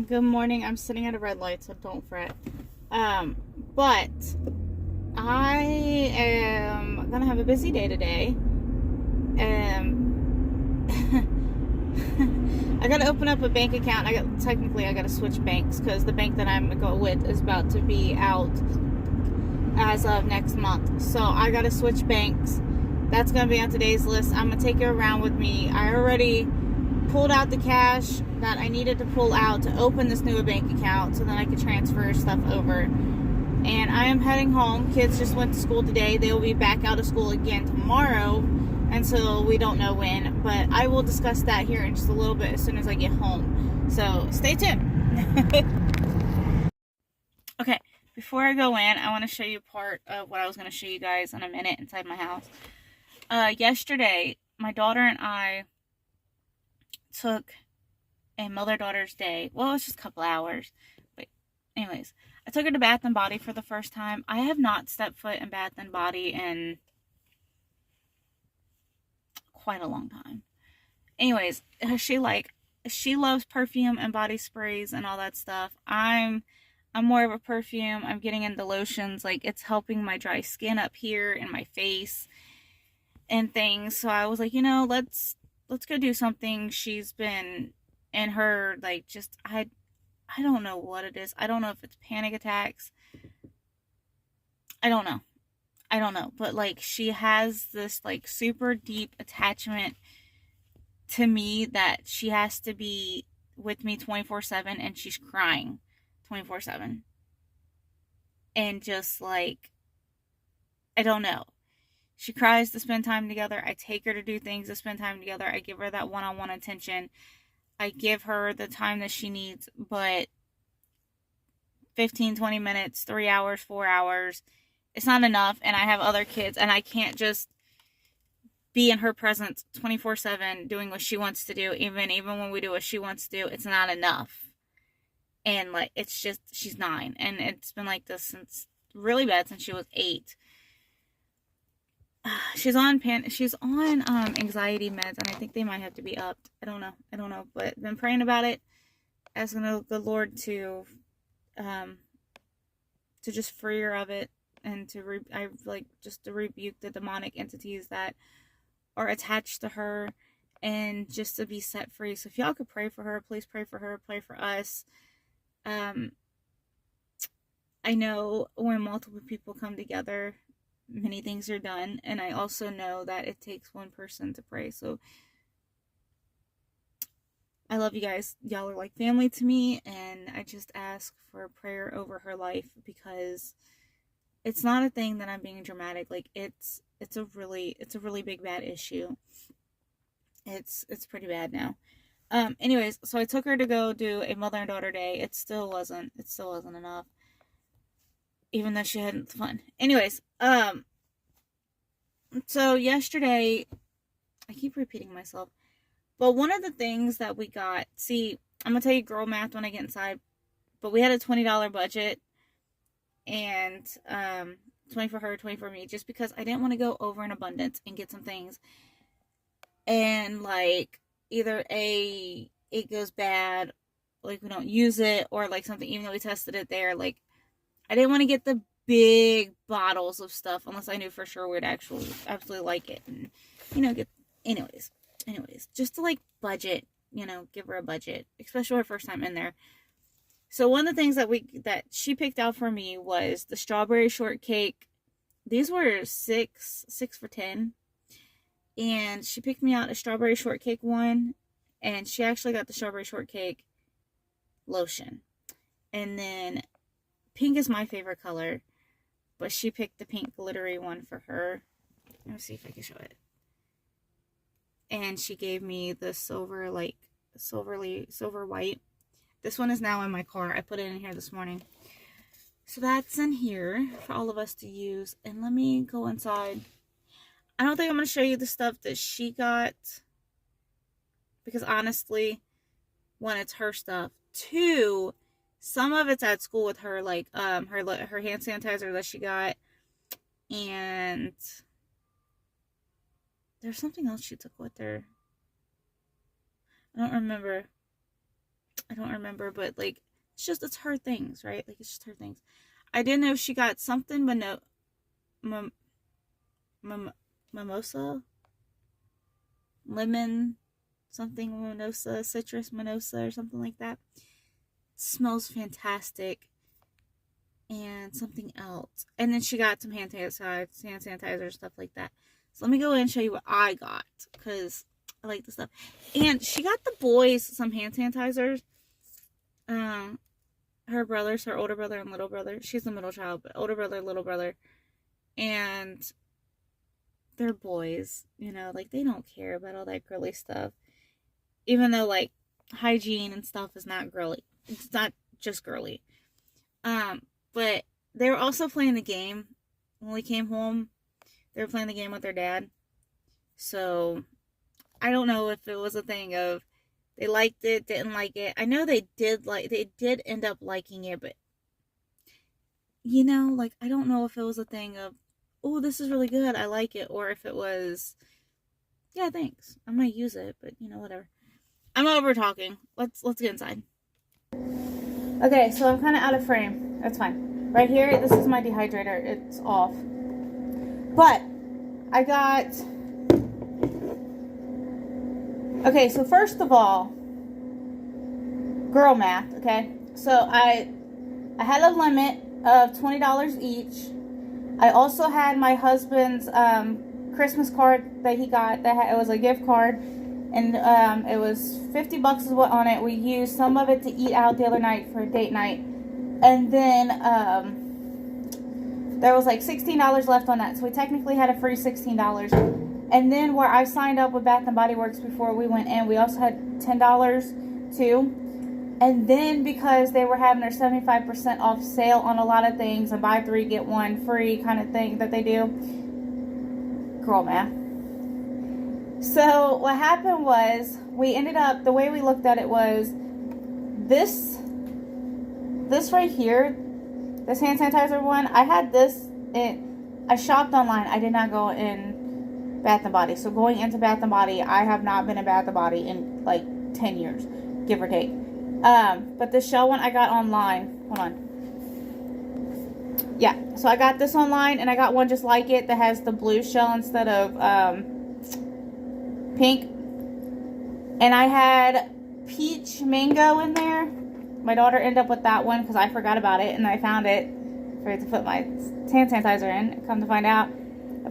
Good morning. I'm sitting at a red light, so don't fret. But I am gonna have a busy day today. I gotta open up a bank account. I gotta switch banks because the bank that I'm gonna go with is about to be out as of next month. So I gotta switch banks. That's gonna be on today's list. I'm gonna take it around with me. I already pulled out the cash that I needed to pull out to open this new bank account so then I could transfer stuff over. And I am heading home. Kids just went to school today. They will be back out of school again tomorrow, and so we don't know when, but I will discuss that here in just a little bit as soon as I get home. So stay tuned. Okay, before I go in, I want to show you part of what I was going to show you guys in a minute inside my house. Yesterday, my daughter and I took a mother-daughter's day. Well, it was just a couple hours. But anyways, I took her to Bath & Body for the first time. I have not stepped foot in Bath & Body in quite a long time. Anyways, she loves perfume and body sprays and all that stuff. I'm more of a perfume. I'm getting into lotions. Like, it's helping my dry skin up here in my face and things. So I was like, let's go do something. She's been in her, like, just, I don't know what it is. I don't know if it's panic attacks. I don't know. But, like, she has this, like, super deep attachment to me that she has to be with me 24/7, and she's crying 24/7. And just, like, I don't know. She cries to spend time together. I take her to do things to spend time together. I give her that one-on-one attention. I give her the time that she needs, but 15, 20 minutes, 3 hours, 4 hours, it's not enough. And I have other kids, and I can't just be in her presence 24/7 doing what she wants to do. Even when we do what she wants to do, it's not enough. And, like, it's just, she's 9, and it's been like this really bad since she was 8. She's on anxiety meds, and I think they might have to be upped. I don't know, but I've been praying about it, asking the Lord to just free her of it, and to rebuke the demonic entities that are attached to her, and just to be set free. So if y'all could pray for her, please pray for her, pray for us. I know when multiple people come together, many things are done, and I also know that it takes one person to pray. So I love you guys. Y'all are like family to me, and I just ask for prayer over her life, because it's not a thing that I'm being dramatic. Like, it's a really big bad issue. It's pretty bad now. Anyways, so I took her to go do a mother and daughter day. It still wasn't enough, even though she had fun. Anyways, so yesterday, I keep repeating myself, but one of the things that we got, see, I'm gonna tell you girl math when I get inside, but we had a $20 budget, and 20 for her, 20 for me, just because I didn't want to go over in abundance and get some things, and, like, either it goes bad, like, we don't use it, or, like, something, even though we tested it there, like, I didn't want to get the big bottles of stuff unless I knew for sure we'd actually absolutely like it, and get anyways, just to, like, budget, give her a budget, especially her first time in there. So one of the things that she picked out for me was the strawberry shortcake. These were six for $10, and she picked me out a strawberry shortcake one, and she actually got the strawberry shortcake lotion. And then pink is my favorite color, but she picked the pink glittery one for her. Let me see if I can show it. And she gave me the silver white. This one is now in my car. I put it in here this morning. So that's in here for all of us to use. And let me go inside. I don't think I'm going to show you the stuff that she got, because honestly, one, it's her stuff. Two, some of it's at school with her, like her hand sanitizer that she got, and there's something else she took with her. I don't remember. I don't remember, but like, it's her things, right? Like, it's just her things. I didn't know if she got something, but no, mimosa, lemon, something mimosa, citrus mimosa, or something like that. It smells fantastic. And something else. And then she got some hand sanitizer, stuff like that. So let me go in and show you what I got, because I like this stuff. And she got the boys some hand sanitizers. Her brothers, her older brother and little brother. She's the middle child, but older brother, little brother. And they're boys, you know, like, they don't care about all that girly stuff. Even though, like, hygiene and stuff is not girly. It's not just girly. But they were also playing the game when we came home. They were playing the game with their dad. So, I don't know if it was a thing of they liked it, didn't like it. I know they did end up liking it, but, you know, like, I don't know if it was a thing of, oh, this is really good, I like it, or if it was, yeah, thanks, I might use it, but, you know, whatever. I'm over talking. Let's get inside. Okay, so I'm kind of out of frame. That's fine. Right here, this is my dehydrator. It's off. But I got... Okay, so first of all, girl math, okay? So I had a limit of $20 each. I also had my husband's Christmas card that he got. It was a gift card. And it was $50 is what on it. We used some of it to eat out the other night for a date night. And then there was like $16 left on that. So we technically had a free $16. And then where I signed up with Bath & Body Works before we went in, we also had $10 too. And then because they were having their 75% off sale on a lot of things, and buy 3 get 1 free kind of thing that they do. Girl math. So what happened was, we ended up, the way we looked at it was, this right here, this hand sanitizer one, I had this, I shopped online. I did not go in Bath & Body. So going into Bath & Body, I have not been in Bath & Body in like 10 years, give or take. But the shell one I got online. Hold on. Yeah, so I got this online, and I got one just like it that has the blue shell instead of pink. And I had peach mango in there. My daughter ended up with that one because I forgot about it, and I found it. Forgot to put my hand sanitizer in, come to find out.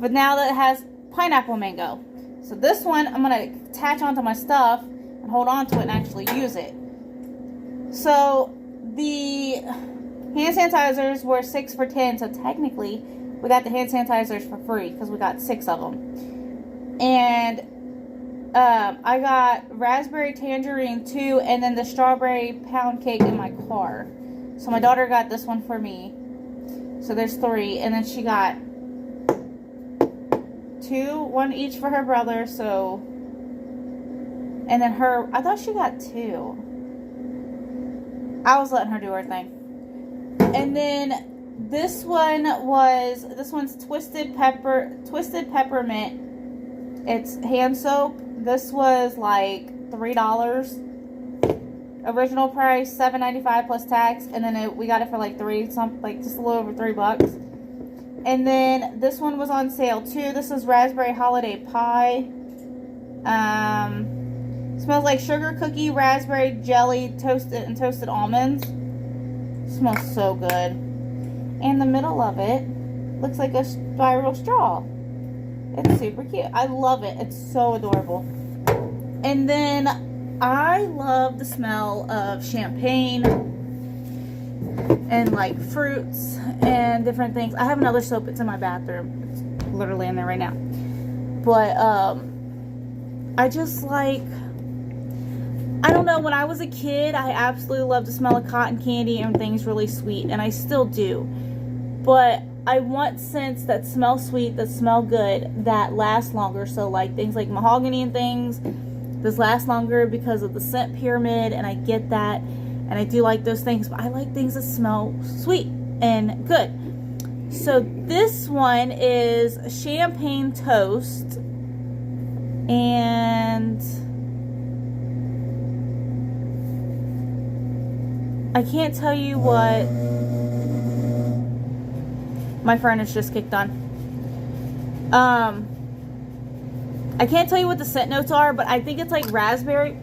But now that it has pineapple mango. So this one I'm going to attach onto my stuff and hold on to it and actually use it. So the hand sanitizers were 6 for $10, so technically we got the hand sanitizers for free because we got 6 of them. And I got raspberry tangerine too, and then the strawberry pound cake in my car. So my daughter got this one for me. So there's 3, and then she got 2, 1 each for her brother. So, and then I thought she got 2. I was letting her do her thing. And then this one's twisted peppermint. It's hand soap. This was like $3. Original price $7.95 plus tax, and then we got it for like just a little over $3. And then this one was on sale too. This is raspberry holiday pie. Smells like sugar cookie, raspberry jelly, toasted almonds. Smells so good. And the middle of it looks like a spiral straw. It's super cute. I love it. It's so adorable. And then I love the smell of champagne and like fruits and different things. I have another soap. It's in my bathroom. It's literally in there right now. But I just like, I don't know, when I was a kid, I absolutely loved the smell of cotton candy and things really sweet, and I still do. But I want scents that smell sweet, that smell good, that last longer. So like things like mahogany and things, this lasts longer because of the scent pyramid, and I get that. And I do like those things, but I like things that smell sweet and good. So this one is champagne toast, and I can't tell you what my furnace just kicked on. I can't tell you what the scent notes are, but I think it's like raspberry.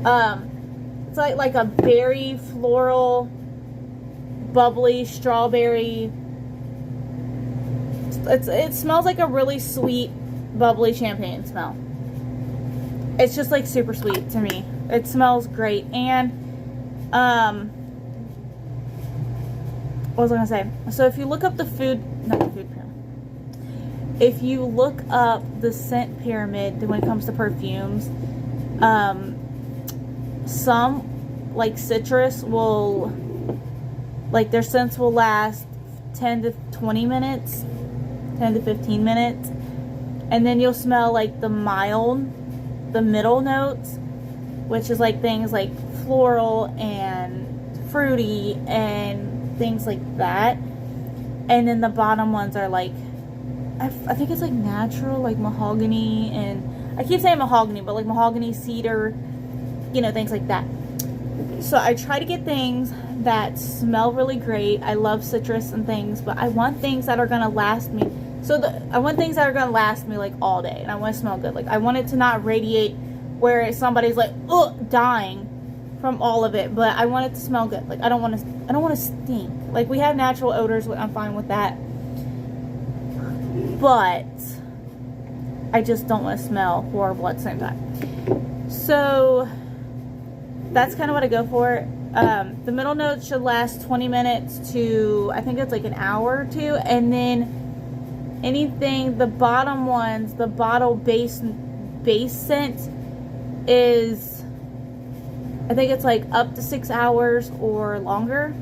It's like a berry, floral, bubbly, strawberry. It smells like a really sweet, bubbly champagne smell. It's just like super sweet to me. It smells great. And what was I gonna say? So if you look up the food, not the food pyramid. If you look up the scent pyramid when it comes to perfumes, some like citrus will, like their scents will last 10 to 20 minutes, 10 to 15 minutes, and then you'll smell like the middle notes, which is like things like floral and fruity and things like that. And then the bottom ones are like, I think it's like natural, like mahogany, and I keep saying mahogany, but like mahogany, cedar, you know, things like that. So I try to get things that smell really great. I love citrus and things, but I want things that are gonna last me. I want things that are gonna last me like all day, and I want to smell good. Like I want it to not radiate where somebody's like, oh, dying from all of it, but I want it to smell good. Like I don't want to stink. Like we have natural odors, I'm fine with that. But I just don't want to smell horrible at the same time. So that's kind of what I go for. The middle notes should last 20 minutes to, I think it's like an hour or two. And then anything, the bottom ones, the bottle base scent is, I think it's like up to 6 hours or longer.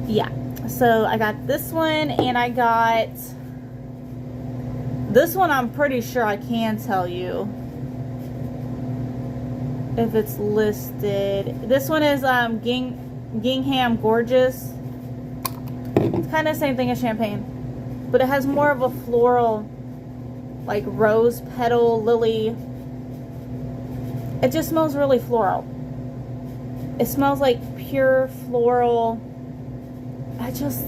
Yeah. So I got this one, and I got this one. I'm pretty sure I can tell you if it's listed. This one is Gingham Gorgeous. It's kind of the same thing as champagne, but it has more of a floral, like rose petal, lily. It just smells really floral. It smells like pure floral. I just,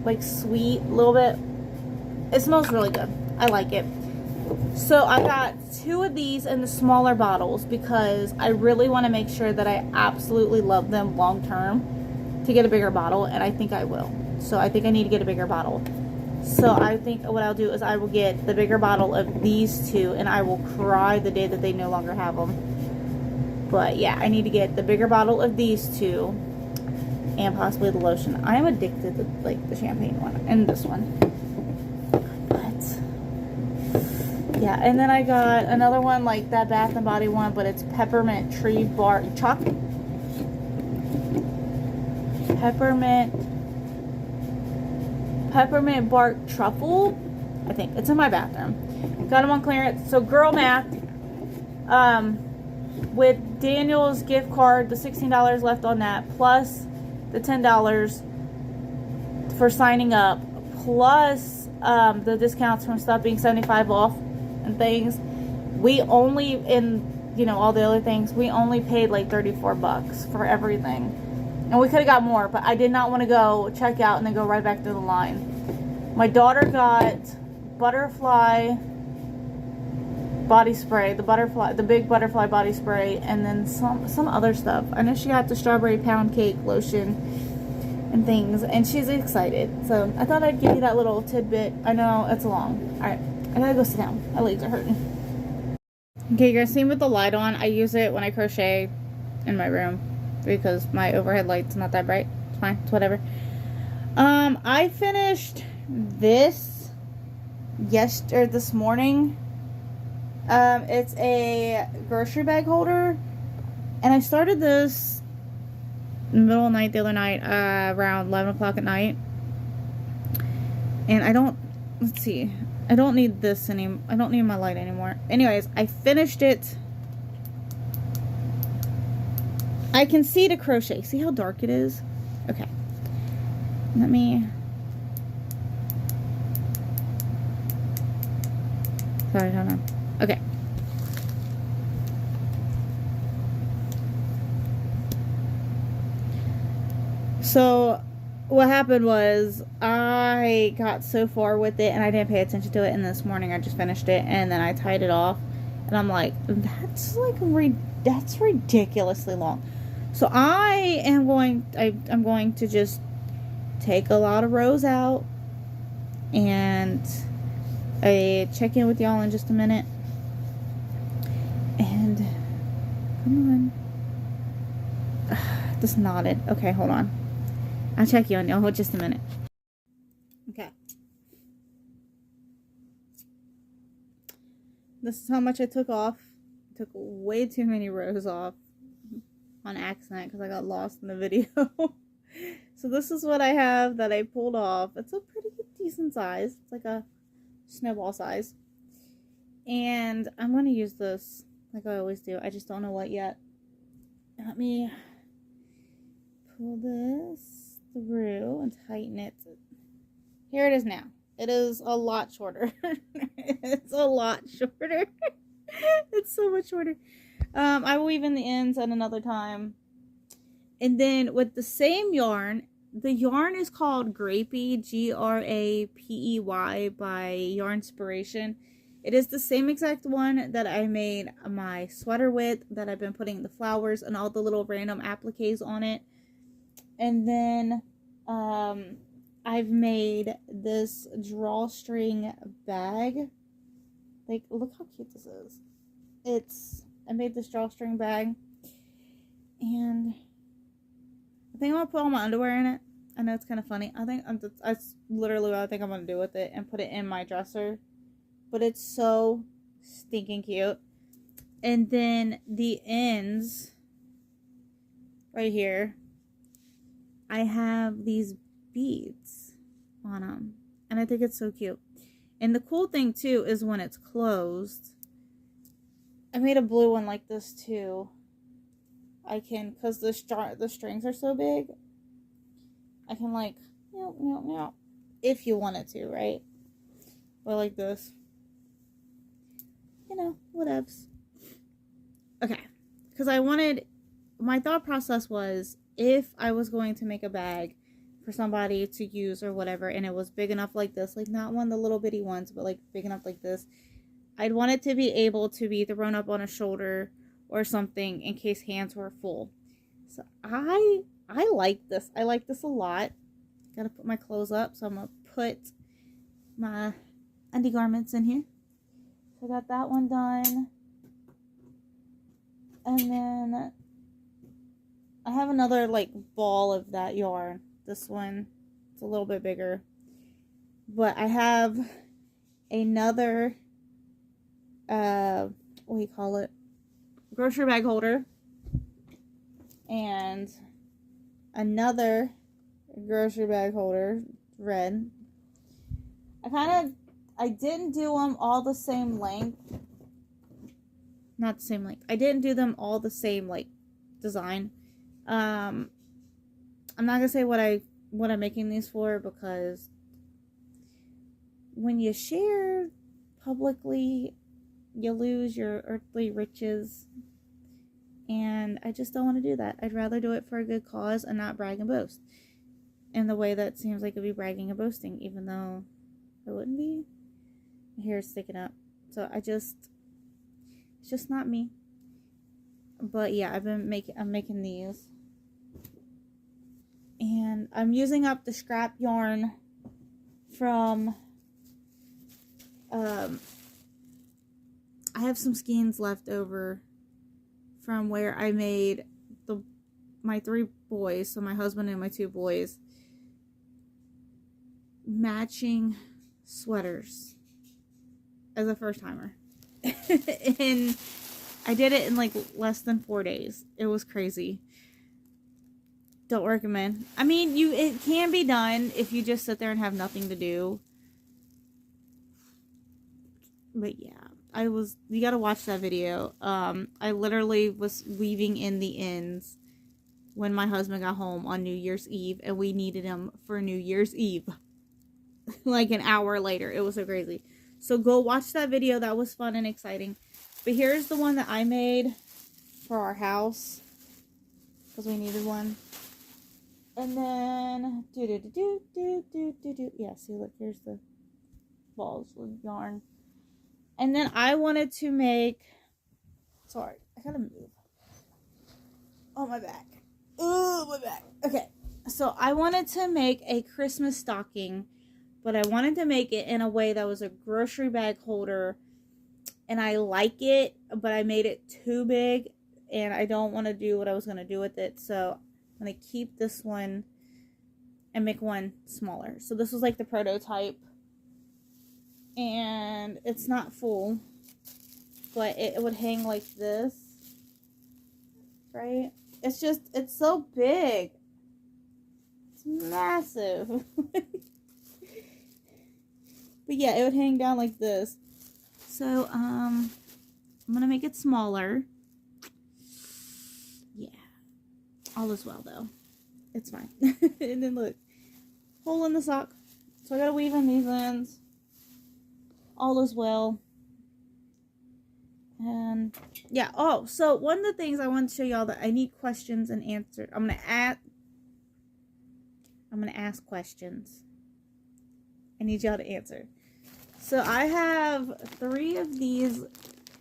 like sweet a little bit. It smells really good. I like it. So I got 2 of these in the smaller bottles because I really want to make sure that I absolutely love them long term to get a bigger bottle, and I think I will. So I think I need to get a bigger bottle. So I think what I'll do is I will get the bigger bottle of these 2, and I will cry the day that they no longer have them. But yeah, I need to get the bigger bottle of these 2. And possibly the lotion. I am addicted to like the champagne one and this one. But yeah, and then I got another one like that Bath and Body one, but it's peppermint tree bark chocolate. Peppermint bark truffle. I think it's in my bathroom. Got them on clearance. So girl math. With Daniel's gift card, the $16 left on that, plus the $10 for signing up, plus the discounts from stuff being 75 off and things. We only, in you know all the other things, we only paid like 34 bucks for everything, and we could have got more, but I did not want to go check out and then go right back to the line. My daughter got butterfly body spray, the big butterfly body spray, and then some other stuff. I know she got the strawberry pound cake lotion and things, and she's excited. So I thought I'd give you that little tidbit. I know it's long. Alright, I gotta go sit down. My legs are hurting. Okay, you guys see with the light on, I use it when I crochet in my room because my overhead light's not that bright. It's fine, it's whatever. I finished this this morning. It's a grocery bag holder, and I started this in the middle of the night the other night, around 11 o'clock at night, and I don't need this anymore. I don't need my light anymore. Anyways, I finished it. I can see the crochet. See how dark it is? Okay. Sorry, hold on. Okay. So what happened was I got so far with it and I didn't pay attention to it, and this morning I just finished it and then I tied it off, and I'm like, that's ridiculously long. So I'm going to just take a lot of rows out, and I check in with y'all in just a minute. And come on. Just nodded. Okay, hold on. I'll check you on y'all in just a minute. Okay. This is how much I took off. I took way too many rows off on accident because I got lost in the video. So this is what I have that I pulled off. It's a pretty decent size. It's like a snowball size. And I'm going to use this like I always do. I just don't know what yet. Let me pull this through and tighten it. Here it is now. It is a lot shorter. It's a lot shorter. It's so much shorter. I will weave in the ends at another time. And then with the same yarn, the yarn is called Grapey, Grapey by Yarnspiration. It is the same exact one that I made my sweater with, that I've been putting the flowers and all the little random appliques on it. And then I've made this drawstring bag. Like, look how cute this is. I made this drawstring bag, and I think I'm gonna put all my underwear in it. I know it's kind of funny. That's literally what I think I'm gonna do with it, and put it in my dresser. But it's so stinking cute. And then the ends right here, I have these beads on them, and I think it's so cute. And the cool thing too is when it's closed, I made a blue one like this too. I can, because the strings are so big, I can like, if you wanted to, right? Or like this. You know, whatevs. Okay. Because my thought process was, if I was going to make a bag for somebody to use or whatever, and it was big enough like this, like not one of the little bitty ones, but like big enough like this, I'd want it to be able to be thrown up on a shoulder or something in case hands were full. So I like this. I like this a lot. Gotta put my clothes up, so I'm gonna put my undergarments in here. So I got that one done. And then I have another like ball of that yarn. This one, it's a little bit bigger. But I have another what do you call it? Grocery bag holder. And another grocery bag holder, red. I didn't do them all the same length. Not the same length. I didn't do them all the same like design. I'm not gonna say what I'm making these for, because when you share publicly, you lose your earthly riches, and I just don't want to do that. I'd rather do it for a good cause and not brag and boast in the way that seems like it'd be bragging and boasting, even though it wouldn't be. My hair is sticking up, so it's just not me. But yeah, I'm making these, and I'm using up the scrap yarn from I have some skeins left over from where I made my 3 boys, so my husband and my 2 boys, matching sweaters as a first timer. And I did it in like less than 4 days. It was crazy. Don't recommend. I mean, it can be done if you just sit there and have nothing to do. But yeah, you gotta watch that video. I literally was weaving in the ends when my husband got home on New Year's Eve, and we needed him for New Year's Eve. Like an hour later. It was so crazy. So go watch that video. That was fun and exciting. But here's the one that I made for our house, because we needed one. And then, yeah, see, look, here's the balls of yarn. And then I wanted to make, sorry, I gotta move. Oh, my back. Oh, my back. Okay, so I wanted to make a Christmas stocking, but I wanted to make it in a way that was a grocery bag holder. And I like it, but I made it too big, and I don't want to do what I was going to do with it. So I'm going to keep this one and make one smaller. So this was like the prototype, and it's not full, but it would hang like this, right? It's just, it's so big. It's massive. But yeah, it would hang down like this. So, I'm going to make it smaller. Yeah. All is well, though. It's fine. And then look. Hole in the sock. So I got to weave in these ends. All is well. And, yeah. Oh, so one of the things I want to show y'all that I need questions and answers. I'm going to ask questions. I need y'all to answer. So I have 3 of these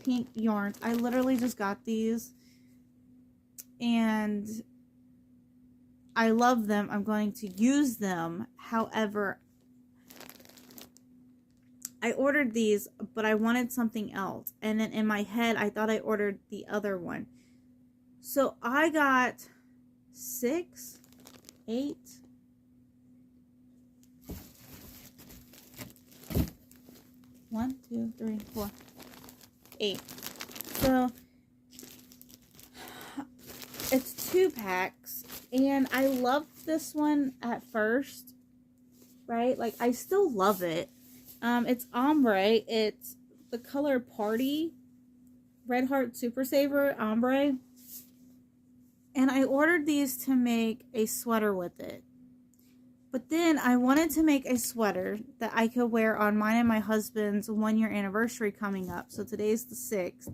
pink yarns. I literally just got these, and I love them. I'm going to use them. However, I ordered these, but I wanted something else. And then in my head, I thought I ordered the other one. So I got 6, 8, 1, 2, 3, 4, 8. So it's 2 packs, and I loved this one at first, right? Like, I still love it. It's ombre. It's the color Party Red Heart Super Saver ombre, and I ordered these to make a sweater with it. But then I wanted to make a sweater that I could wear on mine and my husband's 1-year anniversary coming up. So today's the 6th.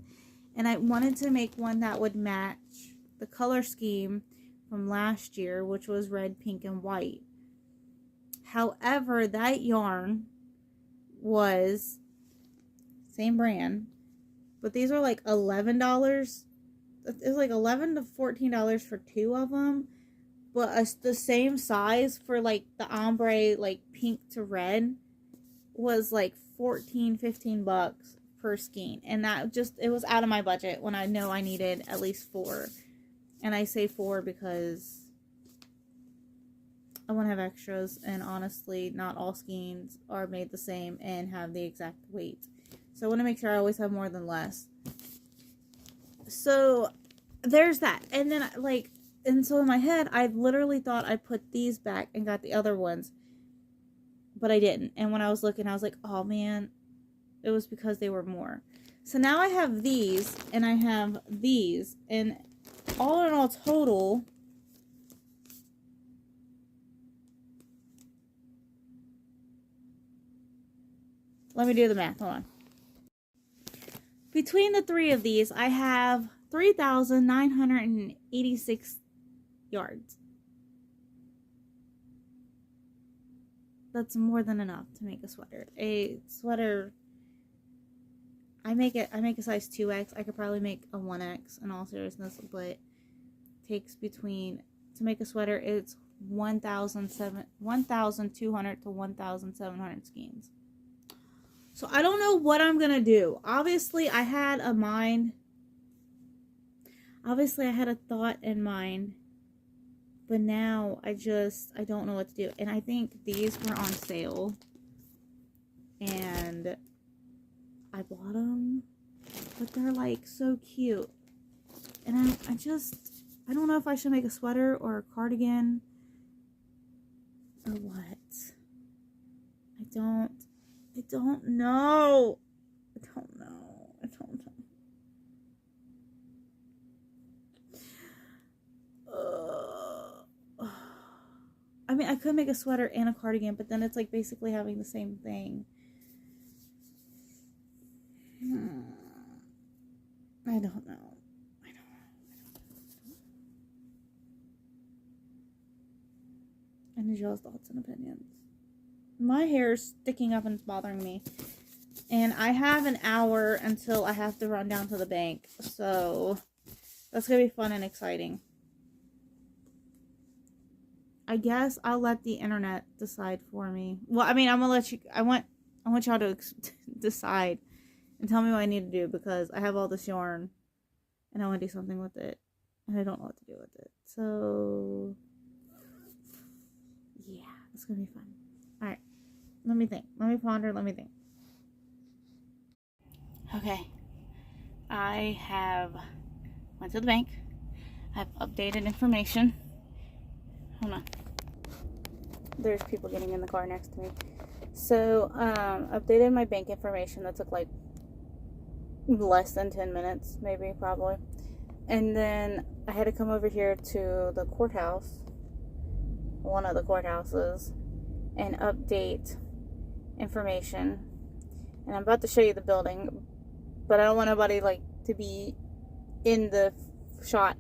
And I wanted to make one that would match the color scheme from last year, which was red, pink, and white. However, that yarn was same brand, but these are like $11. It's like $11 to $14 for 2 of them. But the same size for like the ombre, like pink to red, was like 14, 15 bucks per skein. And that just, it was out of my budget when I know I needed at least 4. And I say 4 because I want to have extras. And honestly, not all skeins are made the same and have the exact weight. So I want to make sure I always have more than less. So there's that. And then like, and so in my head, I literally thought I put these back and got the other ones. But I didn't. And when I was looking, I was like, oh man, it was because they were more. So now I have these, and I have these. And all in all total, let me do the math, hold on. Between the 3 of these, I have 3,986 yards. That's more than enough to make a sweater. A sweater, I make a size 2X. I could probably make a 1X in all seriousness, but it takes between, to make a sweater, it's 1,200 to 1,700 skeins. So I don't know what I'm gonna do. Obviously, I had a mind. Obviously, I had a thought in mind. But now, I don't know what to do. And I think these were on sale. And I bought them. But they're, like, so cute. And I don't know if I should make a sweater or a cardigan. Or what. I don't know. I mean, I could make a sweater and a cardigan, but then it's like basically having the same thing. I don't know. I need y'all's thoughts and opinions. My hair's sticking up and it's bothering me. And I have an hour until I have to run down to the bank. So that's going to be fun and exciting. I guess I'll let the internet decide for me. Well, I mean, I'm going to let you... I want y'all to decide and tell me what I need to do, because I have all this yarn and I want to do something with it. And I don't know what to do with it. So... yeah, it's going to be fun. Alright. Let me think. Let me ponder. Let me think. Okay. I have went to the bank. I've updated information. Hold on. There's people getting in the car next to me. So, updated my bank information. That took like less than 10 minutes, maybe, probably. And then I had to come over here to the courthouse, one of the courthouses, and update information. And I'm about to show you the building, but I don't want nobody like to be in the shot.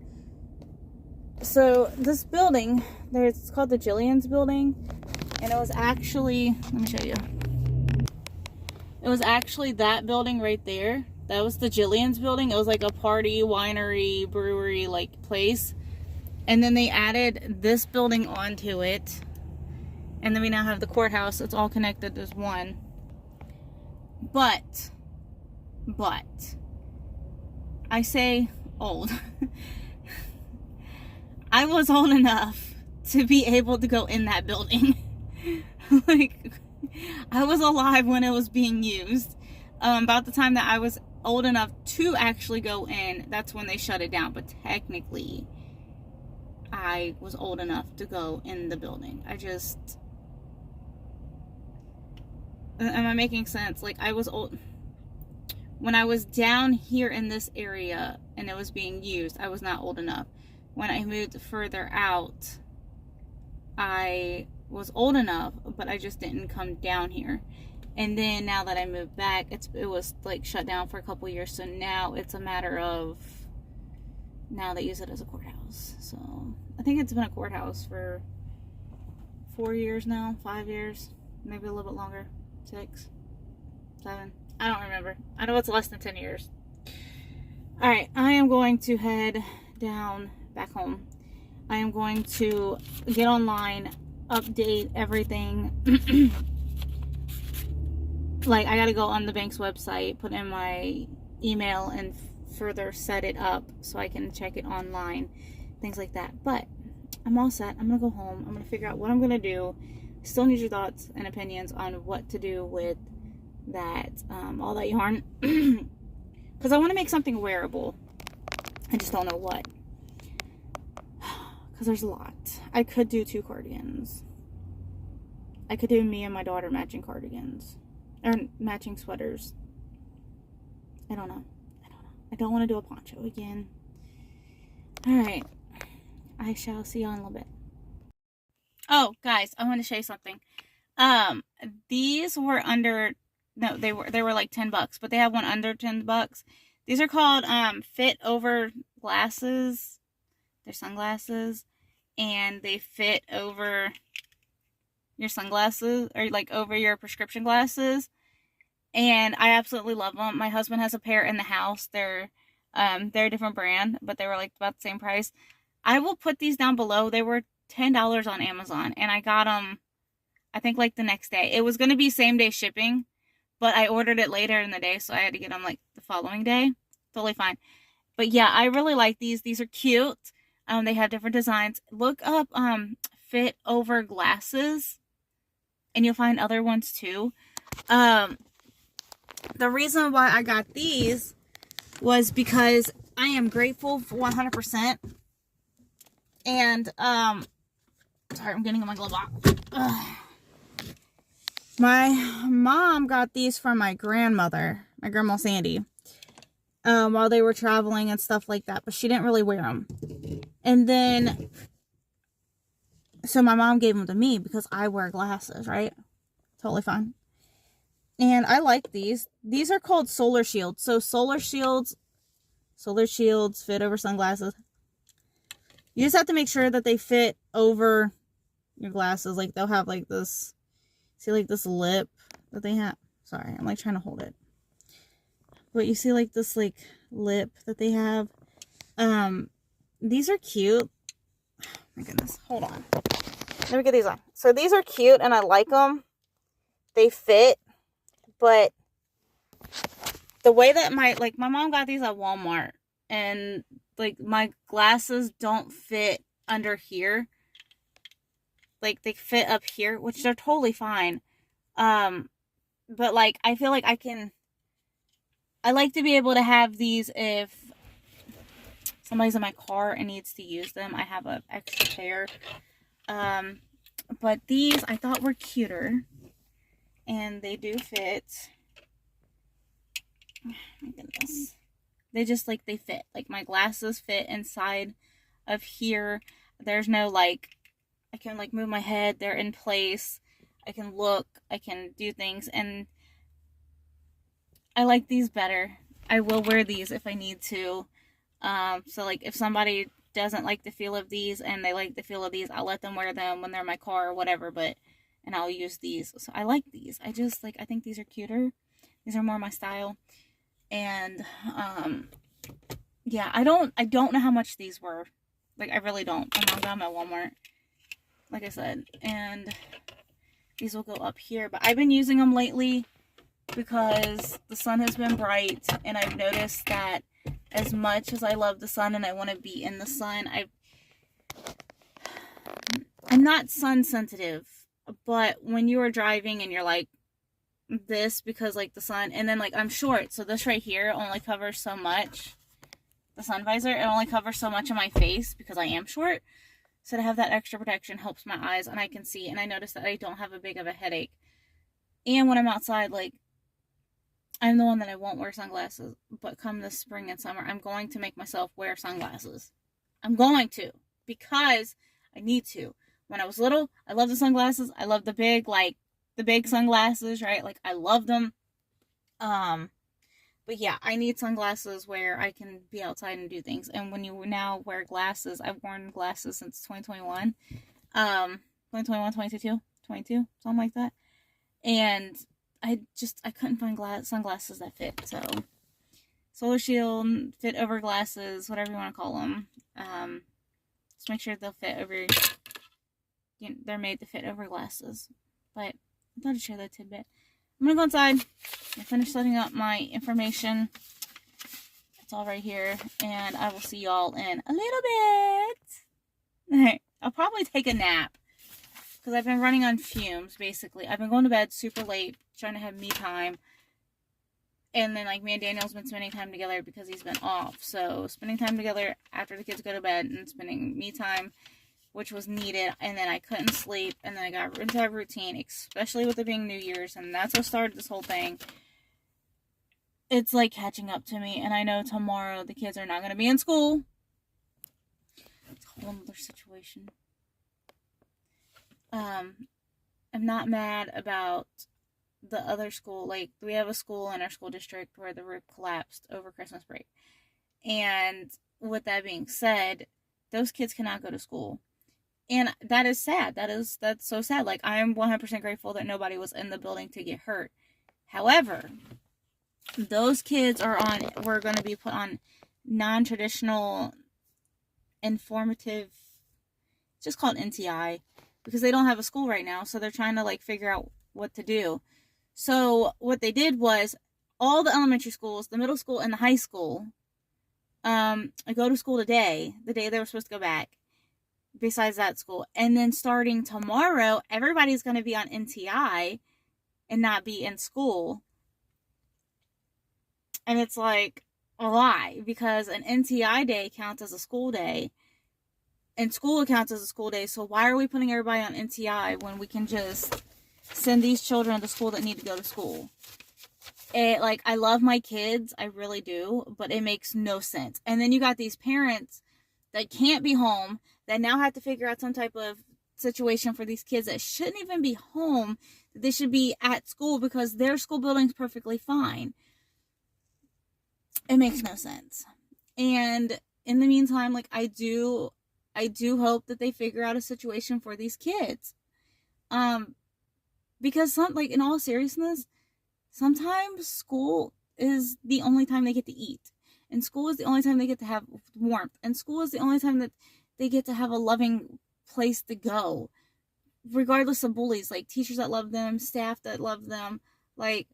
So this building, it's called the Jillian's building, and it was actually, let me show you. It was actually that building right there. That was the Jillian's building. It was like a party, winery, brewery like place. And then they added this building onto it. And then we now have the courthouse. It's all connected as one. But, I say old. I was old enough to be able to go in that building. Like, I was alive when it was being used. About the time that I was old enough to actually go in, that's when they shut it down. But technically, I was old enough to go in the building. Am I making sense? Like, I was old. When I was down here in this area and it was being used, I was not old enough. When I moved further out, I was old enough, but I just didn't come down here. And then now that I moved back, it was like shut down for a couple years. So now it's a matter of, now they use it as a courthouse. So I think it's been a courthouse for 4 years now, 5 years, maybe a little bit longer. 6, 7, I don't remember. I know it's less than 10 years. Alright, I am going to head down back home. I am going to get online, update everything. Like, I gotta go on the bank's website, put in my email, and further set it up so I can check it online, things like that. But I'm all set. I'm gonna go home. I'm gonna figure out what I'm gonna do. Still need your thoughts and opinions on what to do with that, all that yarn, because I want to make something wearable. I just don't know what, because there's a lot. I could do 2 cardigans. I could do me and my daughter matching cardigans, or matching sweaters. I don't know. I don't want to do a poncho again. Alright, I shall see you in a little bit. Oh, guys, I want to show you something. These were under, no, they were like $10, but they have one under $10. These are called fit over glasses. They're sunglasses, and they fit over your sunglasses, or like over your prescription glasses. And I absolutely love them. My husband has a pair in the house. They're a different brand, but they were like about the same price. I will put these down below. They were $10 on Amazon, and I got them, I think, like the next day. It was going to be same day shipping, but I ordered it later in the day, so I had to get them like the following day. Totally fine. But yeah, I really like these. These are cute. They have different designs. Look up fit over glasses, and you'll find other ones too. The reason why I got these was because I am grateful for 100%. And sorry, I'm getting on my glove box. My mom got these from my grandmother, my grandma Sandy, while they were traveling and stuff like that, but she didn't really wear them. And then, so my mom gave them to me because I wear glasses, right? Totally fine. And I like these. These are called Solar Shields. So Solar Shields fit over sunglasses. You just have to make sure that they fit over your glasses. Like, they'll have like this, see like this lip that they have. Sorry, I'm like trying to hold it. But you see like this like lip that they have. These are cute. Oh my goodness, hold on. Let me get these on. So these are cute and I like them. They fit, but the way that my mom got these at Walmart, and like my glasses don't fit under here. Like, they fit up here, which they're totally fine. But like, I feel like I like to be able to have these if somebody's in my car and needs to use them. I have an extra pair. But these I thought were cuter, and they do fit. Oh my goodness. They just, like, they fit. Like, my glasses fit inside of here. There's no, like, I can, like, move my head. They're in place. I can look. I can do things. And I like these better. I will wear these if I need to. So, like, if somebody doesn't like the feel of these and they like the feel of these, I'll let them wear them when they're in my car or whatever, and I'll use these. So I like these. I think these are cuter. These are more my style. And, yeah, I don't know how much these were. Like, I really don't. My mom got them at Walmart, like I said. And these will go up here. But I've been using them lately because the sun has been bright, and I've noticed that as much as I love the sun and I want to be in the sun, I'm not sun sensitive, but when you are driving and you're like this because like the sun, and then like I'm short, so this right here only covers so much. The sun visor, it only covers so much of my face because I am short. So to have that extra protection helps my eyes, and I can see, and I notice that I don't have a big of a headache. And when I'm outside, like, I'm the one that I won't wear sunglasses, but come this spring and summer, I'm going to make myself wear sunglasses. I'm going to, because I need to. When I was little, I loved the sunglasses. I loved the big sunglasses, right? Like, I love them. But yeah, I need sunglasses where I can be outside and do things. And when you now wear glasses, I've worn glasses since 2021. 2021, 22, something like that. And I couldn't find sunglasses that fit. So, Solar Shield, fit over glasses, whatever you want to call them. Just make sure they'll fit over, they're made to fit over glasses. But I thought I'd share that tidbit. I'm going to go inside and finish setting up my information. It's all right here. And I will see y'all in a little bit. I'll probably take a nap, because I've been running on fumes, basically. I've been going to bed super late, trying to have me time. And then, like, me and Daniel's been spending time together because he's been off. So, spending time together after the kids go to bed and spending me time, which was needed. And then I couldn't sleep. And then I got into a routine, especially with it being New Year's. And that's what started this whole thing. It's, like, catching up to me. And I know tomorrow the kids are not going to be in school. It's a whole other situation. I'm not mad about the other school. Like, we have a school in our school district where the roof collapsed over Christmas break. And with that being said, those kids cannot go to school. And that is sad. That's so sad. Like, I am 100% grateful that nobody was in the building to get hurt. However, those kids were going to be put on non-traditional informative, it's just called NTI, because they don't have a school right now, so they're trying to, like, figure out what to do. So what they did was, all the elementary schools, the middle school, and the high school, go to school today, the day they were supposed to go back, besides that school. And then starting tomorrow, everybody's going to be on NTI and not be in school. And it's like, why? Because an NTI day counts as a school day, and school counts as a school day. So why are we putting everybody on NTI when we can just send these children to school that need to go to school? Like, I love my kids, I really do, but it makes no sense. And then you got these parents that can't be home, that now have to figure out some type of situation for these kids that shouldn't even be home. They should be at school because their school building's perfectly fine. It makes no sense. And in the meantime, like, I do I do hope that they figure out a situation for these kids. Because in all seriousness, sometimes school is the only time they get to eat. And school is the only time they get to have warmth. And school is the only time that they get to have a loving place to go. Regardless of bullies, like teachers that love them, staff that love them. Like,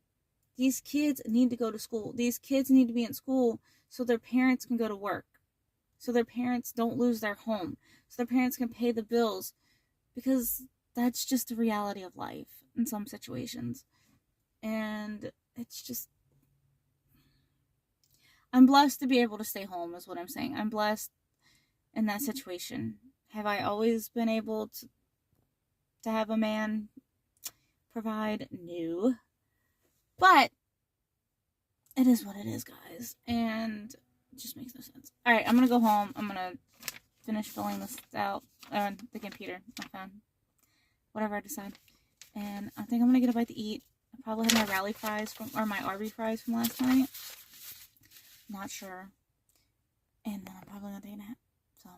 these kids need to go to school. These kids need to be in school so their parents can go to work. So their parents don't lose their home. So their parents can pay the bills. Because that's just the reality of life in some situations. And it's just, I'm blessed to be able to stay home is what I'm saying. I'm blessed in that situation. Have I always been able to have a man provide? No. But it is what it is, guys. And it just makes no sense. Alright, I'm going to go home. I'm going to finish filling this out on the computer, my phone. Whatever I decide. And I think I'm going to get a bite to eat. I probably had my rally fries or my Arby fries from last night. Not sure. And then I'm probably going to take a nap. So,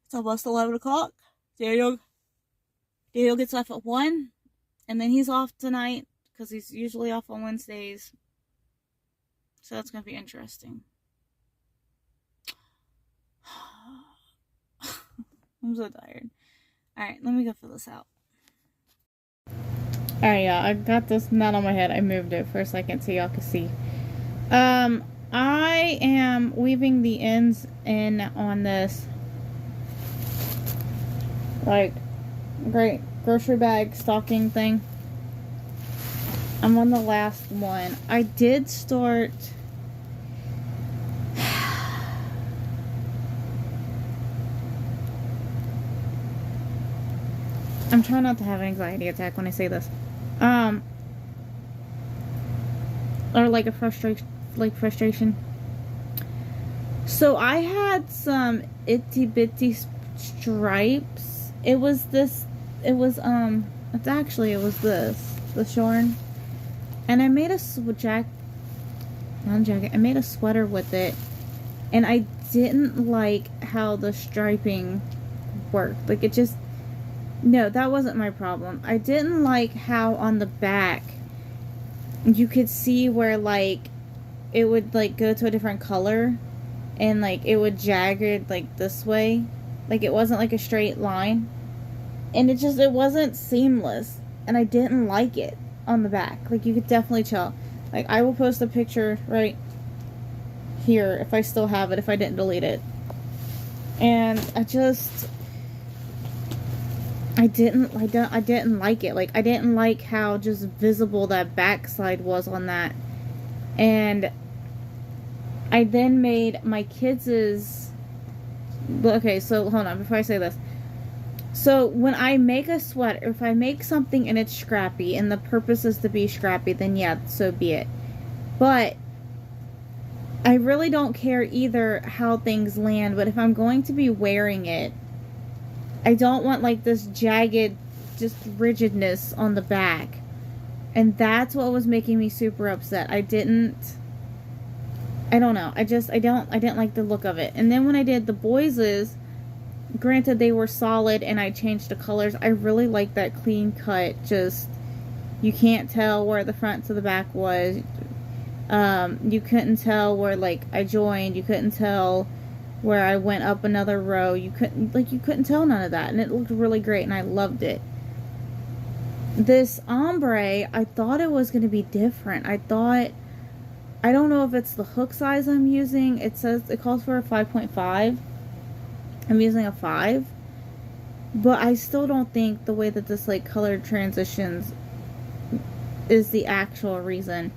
it's almost 11 o'clock. Daniel gets off at 1. And then he's off tonight. Because he's usually off on Wednesdays. So that's going to be interesting. I'm so tired. Alright, let me go fill this out. Alright, yeah, I got this knot on my head. I moved it for a second so y'all can see. I am weaving the ends in on this, like, great grocery bag stocking thing. I'm on the last one. I did start... I'm trying not to have an anxiety attack when I say this. Or like a frustration. So I had some itty bitty stripes. It was this, the Shorn. And I made a I made a sweater with it. And I didn't like how the striping worked. Like, it just, no, that wasn't my problem. I didn't like how on the back you could see where, like, it would, like, go to a different color. And, like, it would jagged, like, this way. Like, it wasn't, like, a straight line. And it wasn't seamless. And I didn't like it on the back. Like, you could definitely tell. Like, I will post a picture right here if I still have it, if I didn't delete it. And I didn't like it. Like, I didn't like how just visible that backside was on that. And I then made my kids'... Okay, so hold on, before I say this. So, when I make a sweater, if I make something and it's scrappy, and the purpose is to be scrappy, then yeah, so be it. But I really don't care either how things land, but if I'm going to be wearing it, I don't want, like, this jagged, just rigidness on the back. And that's what was making me super upset. I don't know. I didn't like the look of it. And then when I did the boys', granted they were solid and I changed the colors, I really like that clean cut. Just, you can't tell where the front to the back was. You couldn't tell where, like, I joined. You couldn't tell where I went up another row. You couldn't tell none of that. And it looked really great and I loved it. This ombre, I thought it was going to be different. I don't know if it's the hook size I'm using. It calls for a 5.5. I'm using a 5. But I still don't think the way that this, like, color transitions is the actual reason.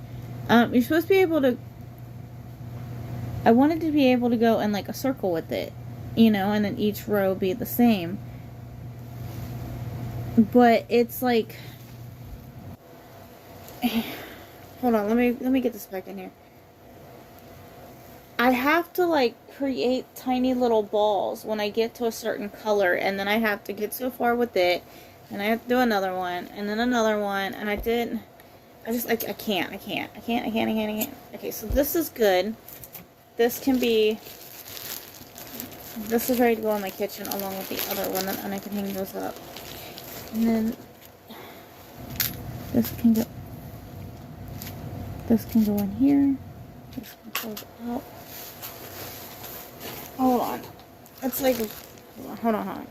You're supposed to be able to... I wanted to be able to go in, like, a circle with it. You know, and then each row be the same. But it's, like... Hold on, let me get this back in here. I have to, like, create tiny little balls when I get to a certain color, and then I have to get so far with it, and I have to do another one, and then another one, and I can't. Okay, so this is good. This can be This is ready to go in my kitchen along with the other one, and I can hang those up. And then this can go in here. This can close out. Hold on. It's like, hold on.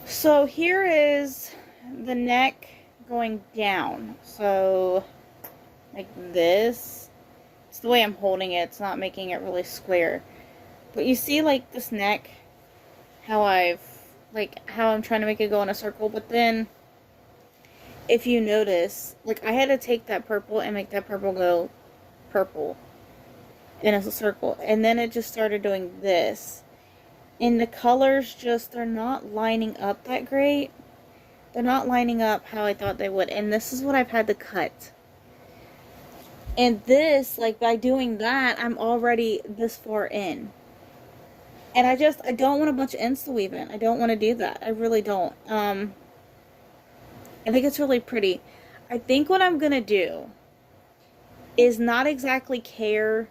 So here is the neck going down. So like this. It's the way I'm holding it. It's not making it really square. But you see like this neck, how I'm trying to make it go in a circle. But then if you notice, like I had to take that purple and make that purple go purple in a circle. And then it just started doing this. And the colors just, they're not lining up that great. They're not lining up how I thought they would. And this is what I've had to cut. And this, like by doing that, I'm already this far in. And I don't want a bunch of ends to weave in. I don't want to do that. I really don't. I think it's really pretty. I think what I'm going to do is not exactly care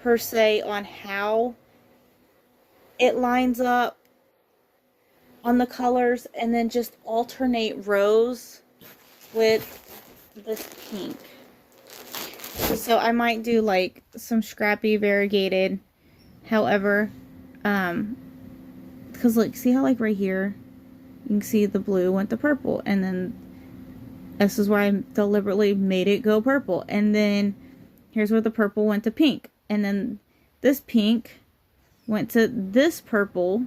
per se on how it lines up on the colors, and then just alternate rows with this pink. So I might do like some scrappy variegated, however, because like, see how like right here, you can see the blue went to purple, and then this is why I deliberately made it go purple, and then here's where the purple went to pink, and then this pink went to this purple.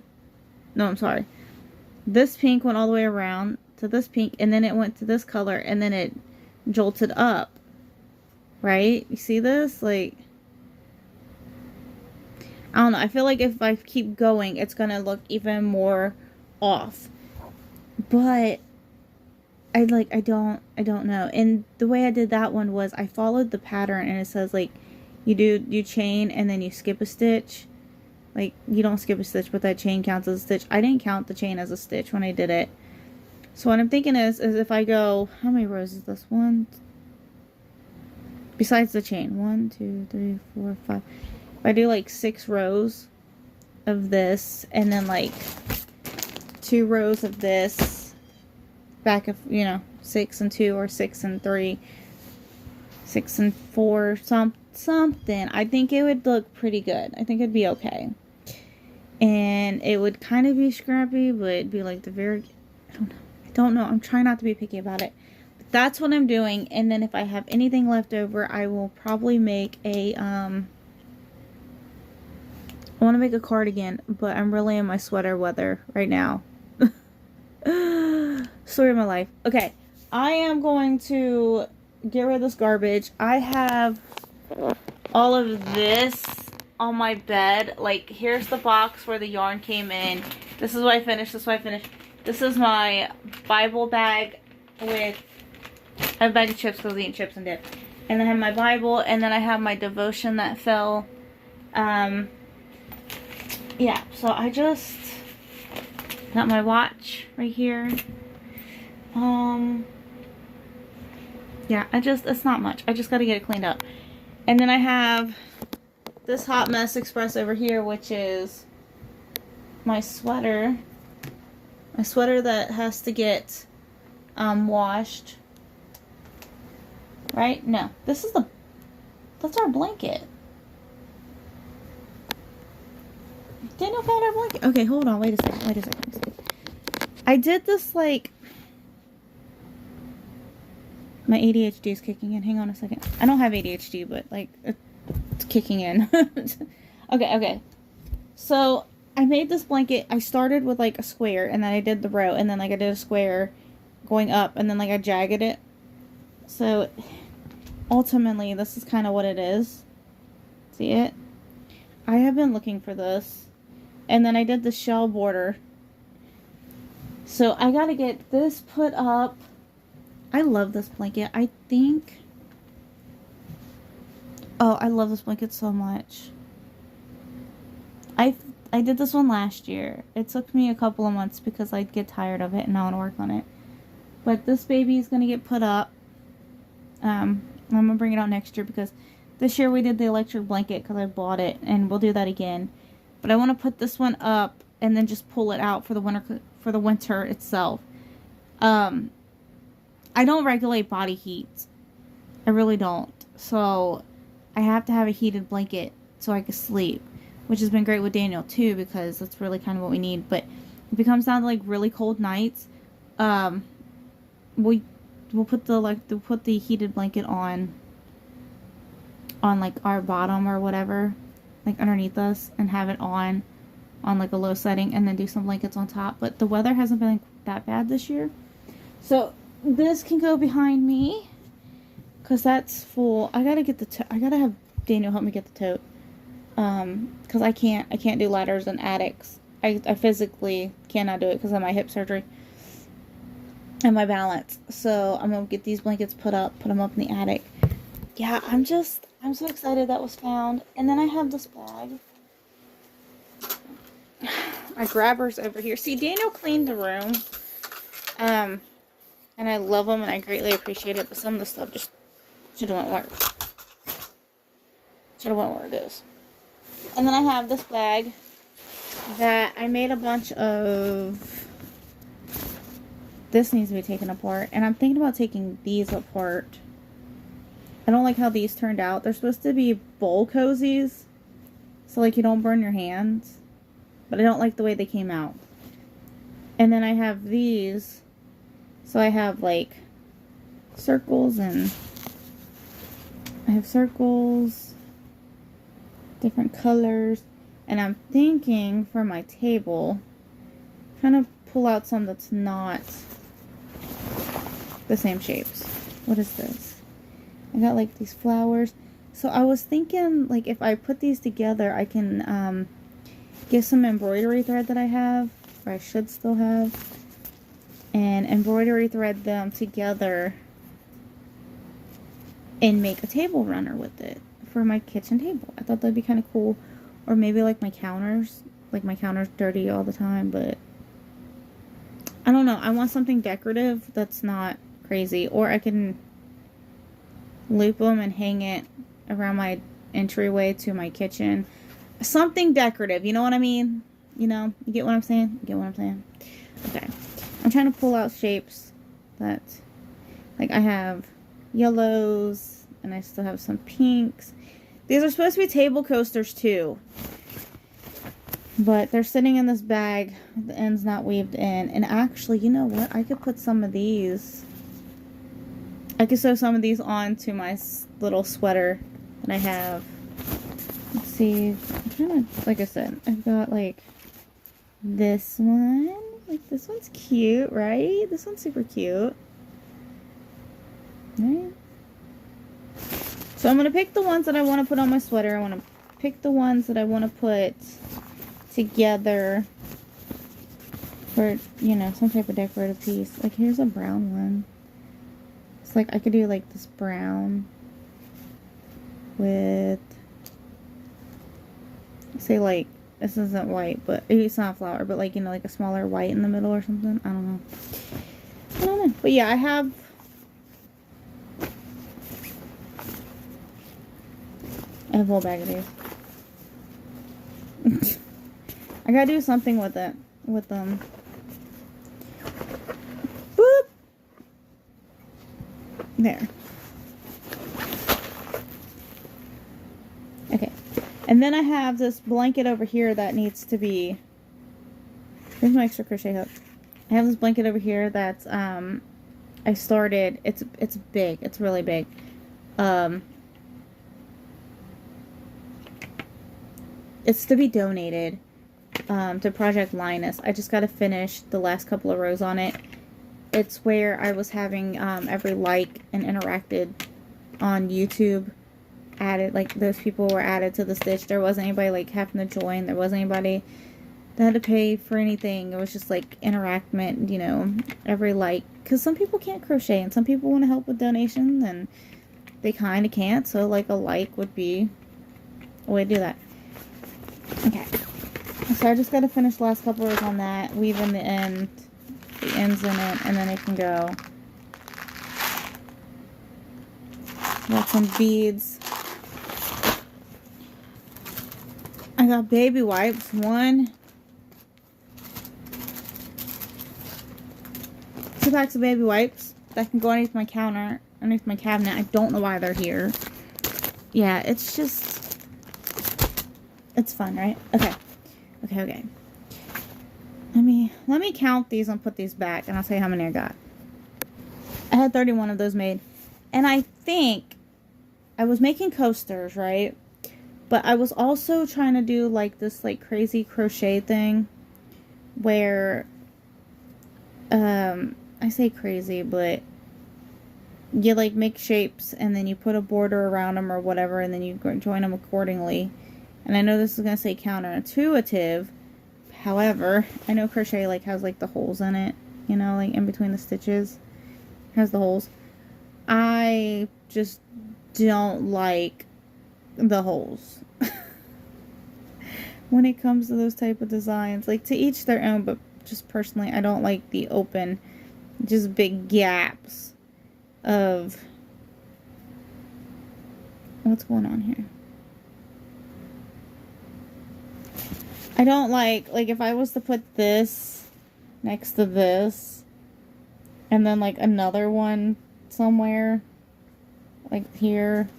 No, I'm sorry. This pink went all the way around to this pink, and then it went to this color, and then it jolted up. Right? You see this? Like, I don't know. I feel like if I keep going, it's going to look even more off. But I don't know. And the way I did that one was I followed the pattern, and it says like you chain and then you skip a stitch. Like, you don't skip a stitch, but that chain counts as a stitch. I didn't count the chain as a stitch when I did it. So what I'm thinking is if I go, how many rows is this? One, besides the chain, 1, 2, 3, 4, 5. If I do like 6 rows of this, and then like 2 rows of this, back of, 6 and 2 or 6 and 3, 6 and 4, something. I think it would look pretty good. I think it'd be okay. And it would kind of be scrappy, but it'd be like I don't know. I'm trying not to be picky about it. But that's what I'm doing. And then if I have anything left over, I will probably make I want to make a cardigan, but I'm really in my sweater weather right now. Story of my life. Okay. I am going to get rid of this garbage. I have all of this on my bed. Like, here's the box where the yarn came in. This is what I finished. This is my Bible bag with, I have a bag of chips because I was eating chips and dip. And I have my Bible, and then I have my devotion that fell. Yeah, so I just got my watch right here. Yeah, it's not much. I just got to get it cleaned up. And then I have this Hot Mess Express over here, which is my sweater. My sweater that has to get washed. Right? No. That's our blanket. Daniel found our blanket. Okay, hold on. Wait a second. I did this like... My ADHD is kicking in. Hang on a second. I don't have ADHD, but like it's kicking in. Okay. So I made this blanket. I started with like a square, and then I did the row, and then like I did a square going up, and then like I jagged it. So ultimately, this is kind of what it is. See it? I have been looking for this, and then I did the shell border. So I gotta get this put up. I love this blanket. I love this blanket so much. I did this one last year. It took me a couple of months because I'd get tired of it and I want to work on it. But this baby is going to get put up. I'm going to bring it out next year because this year we did the electric blanket because I bought it, and we'll do that again. But I want to put this one up and then just pull it out for the winter itself. I don't regulate body heat. I really don't. So I have to have a heated blanket so I can sleep, which has been great with Daniel too, because that's really kind of what we need. But if it comes down to like really cold nights, we'll put the heated blanket on like our bottom or whatever, like underneath us, and have it on like a low setting, and then do some blankets on top. But the weather hasn't been that bad this year, so this can go behind me because that's full. I gotta get I gotta have Daniel help me get the tote, because I can't do ladders in attics. I physically cannot do it because of my hip surgery and my balance. So I'm gonna get these blankets put them up in the attic. Yeah, I'm so excited that was found. And then I have this bag. My grabber's over here. See, Daniel cleaned the room. And I love them and I greatly appreciate it, but some of the stuff just should have went where it is. And then I have this bag that I made a bunch of. This needs to be taken apart, and I'm thinking about taking these apart. I don't like how these turned out. They're supposed to be bowl cozies, so like you don't burn your hands, but I don't like the way they came out. And then I have these, so I have like circles, and I have circles, different colors, and I'm thinking for my table, kind of pull out some that's not the same shapes. What is this? I got like these flowers. So I was thinking like if I put these together, I can get some embroidery thread that I have, or I should still have, and embroidery thread them together and make a table runner with it for my kitchen table. I thought that'd be kind of cool. Or maybe like my counters. Like my counter's dirty all the time, but I don't know. I want something decorative that's not crazy. Or I can loop them and hang it around my entryway to my kitchen. Something decorative, you know what I mean? You know, you get what I'm saying? You get what I'm saying? Okay. I'm trying to pull out shapes that, like I have yellows, and I still have some pinks. These are supposed to be table coasters too, but they're sitting in this bag, the end's not weaved in. And actually, you know what? I could put some of these, I could sew some of these onto my little sweater that I have. Let's see, I'm trying to, like I said, I've got like this one. Like this one's cute, right? This one's super cute. Right? So I'm going to pick the ones that I want to put on my sweater. I want to pick the ones that I want to put together for, you know, some type of decorative piece. Like here's a brown one. It's like I could do like this brown with, say like, this isn't white, but it's not flower, but like, you know, like a smaller white in the middle or something. I don't know. But yeah, I have a whole bag of these. I gotta do something with it. With them. Boop! There. Okay. And then I have this blanket over here that needs to be... Here's my extra crochet hook. I have this blanket over here that's, I started... It's big. It's really big. It's to be donated to Project Linus. I just got to finish the last couple of rows on it. It's where I was having every like and interacted on YouTube added, like those people were added to the stitch. There wasn't anybody like having to join. There wasn't anybody that had to pay for anything. It was just like interactment, you know, every like, because some people can't crochet and some people want to help with donations and they kind of can't. So like a like would be a way to do that. Okay, so I just got to finish the last couple rows on that, weave in the ends in it, and then it can go. Got some beads. I got baby wipes. 2 packs of baby wipes that can go underneath my counter, underneath my cabinet. I don't know why they're here. Yeah, it's just, it's fun, right? Okay. Let me count these and put these back, and I'll tell you how many I got. I had 31 of those made, and I think I was making coasters, right? But I was also trying to do like this like crazy crochet thing where I say crazy, but you like make shapes and then you put a border around them or whatever, and then you join them accordingly. And I know this is going to say counterintuitive. However, I know crochet like has like the holes in it, you know, like in between the stitches has the holes. I just don't like the holes when it comes to those type of designs. Like, to each their own, but just personally, I don't like the open, just big gaps of what's going on here. I don't like if I was to put this next to this and then like another one somewhere like here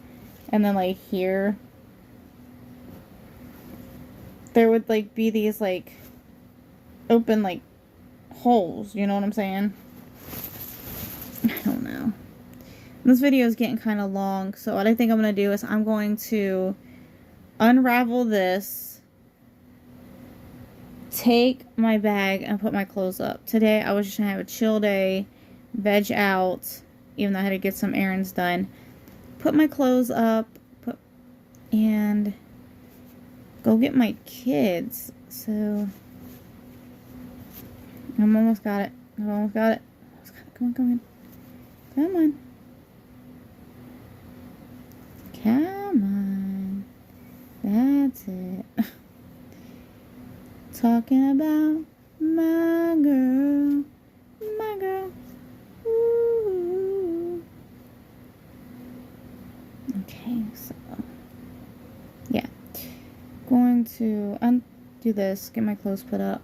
and then like here, there would like be these like open like holes, you know what I'm saying? I don't know. This video is getting kind of long, so what I think I'm going to do is I'm going to unravel this, take my bag, and put my clothes up. Today I was just going to have a chill day, veg out, even though I had to get some errands done. Put my clothes up, and go get my kids. So, I'm almost got it. Come on. Come on. That's it. Talking about my girl. Ooh. Okay, so yeah. Going to undo this, get my clothes put up,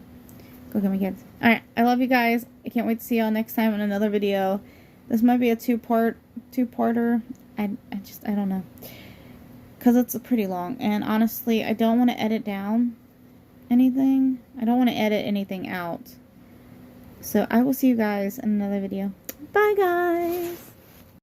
go get my kids. Alright, I love you guys. I can't wait to see y'all next time in another video. This might be a two-parter. I don't know. Because it's pretty long. And honestly, I don't want to edit down anything. I don't want to edit anything out. So I will see you guys in another video. Bye, guys.